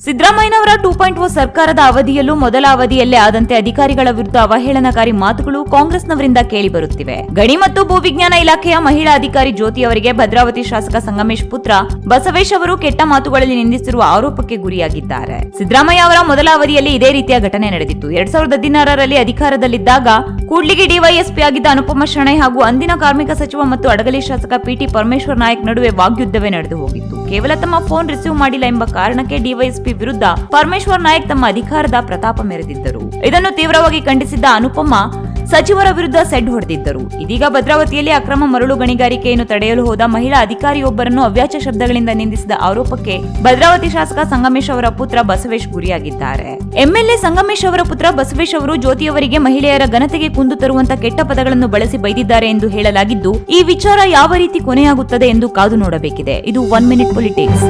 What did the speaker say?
ಸಿದ್ದರಾಮಯ್ಯನವರ 2.0 ಸರ್ಕಾರದ ಅವಧಿಯಲ್ಲೂ ಮೊದಲ ಅವಧಿಯಲ್ಲೇ ಆದಂತೆ ಅಧಿಕಾರಿಗಳ ವಿರುದ್ಧ ಅವಹೇಳನಕಾರಿ ಮಾತುಗಳು ಕಾಂಗ್ರೆಸ್ನವರಿಂದ ಕೇಳಿಬರುತ್ತಿವೆ. ಗಣಿ ಮತ್ತು ಭೂವಿಜ್ಞಾನ ಇಲಾಖೆಯ ಮಹಿಳಾ ಅಧಿಕಾರಿ ಜ್ಯೋತಿ ಅವರಿಗೆ ಭದ್ರಾವತಿ ಶಾಸಕ ಸಂಗಮೇಶ್ ಪುತ್ರ ಬಸವೇಶ್ ಅವರು ಕೆಟ್ಟ ಮಾತುಗಳಲ್ಲಿ ನಿಂದಿಸಿರುವ ಆರೋಪಕ್ಕೆ ಗುರಿಯಾಗಿದ್ದಾರೆ. ಸಿದ್ದರಾಮಯ್ಯ ಅವರ ಮೊದಲ ಅವಧಿಯಲ್ಲಿ ಇದೇ ರೀತಿಯ ಘಟನೆ ನಡೆದಿತ್ತು. 2016ರಲ್ಲಿ ಅಧಿಕಾರದಲ್ಲಿದ್ದಾಗ ಕೂಡ್ಲಿಗಿ ಡಿವೈಎಸ್ಪಿ ಆಗಿದ್ದ ಅನುಪಮ ಶೆಣೈ ಹಾಗೂ ಅಂದಿನ ಕಾರ್ಮಿಕ ಸಚಿವ ಮತ್ತು ಅಡಗಲಿ ಶಾಸಕ ಪಿಟಿ ಪರಮೇಶ್ವರ್ ನಾಯಕ್ ನಡುವೆ ವಾಗ್ಯುದ್ಧವೇ ನಡೆದು ಹೋಗಿತ್ತು. ಕೇವಲ ತಮ್ಮ ಫೋನ್ ರಿಸೀವ್ ಮಾಡಿಲ್ಲ ಎಂಬ ಕಾರಣಕ್ಕೆ ಡಿವೈಎಸ್ಪಿ ವಿರುದ್ಧ ಪರಮೇಶ್ವರ್ ನಾಯಕ್ ತಮ್ಮ ಅಧಿಕಾರದ ಪ್ರತಾಪ ಮೆರೆದಿದ್ದರು. ಇದನ್ನು ತೀವ್ರವಾಗಿ ಖಂಡಿಸಿದ್ದ ಅನುಪಮ ಸಚಿವರ ವಿರುದ್ಧ ಸೆಡ್ ಹೊಡೆದಿದ್ದರು. ಇದೀಗ ಭದ್ರಾವತಿಯಲ್ಲಿ ಅಕ್ರಮ ಮರಳು ಗಣಿಗಾರಿಕೆಯನ್ನು ತಡೆಯಲು ಹೋದ ಮಹಿಳಾ ಅಧಿಕಾರಿಯೊಬ್ಬರನ್ನು ಅವ್ಯಾಚ ಶಬ್ದಗಳಿಂದ ನಿಂದಿಸಿದ ಆರೋಪಕ್ಕೆ ಭದ್ರಾವತಿ ಶಾಸಕ ಸಂಗಮೇಶ್ ಅವರ ಪುತ್ರ ಬಸವೇಶ್ ಗುರಿಯಾಗಿದ್ದಾರೆ. ಎಂಎಲ್ಎ ಸಂಗಮೇಶ್ ಅವರ ಪುತ್ರ ಬಸವೇಶ್ ಅವರು ಜ್ಯೋತಿಯವರಿಗೆ ಮಹಿಳೆಯರ ಘನತೆಗೆ ಕುಂದು ತರುವಂತ ಕೆಟ್ಟ ಪದಗಳನ್ನು ಬಳಸಿ ಬೈದಿದ್ದಾರೆ ಎಂದು ಹೇಳಲಾಗಿದ್ದು, ಈ ವಿಚಾರ ಯಾವ ರೀತಿ ಕೊನೆಯಾಗುತ್ತದೆ ಎಂದು ಕಾದು ನೋಡಬೇಕಿದೆ. ಇದು 1 ಮಿನಿಟ್ ಪೊಲಿಟಿಕ್ಸ್.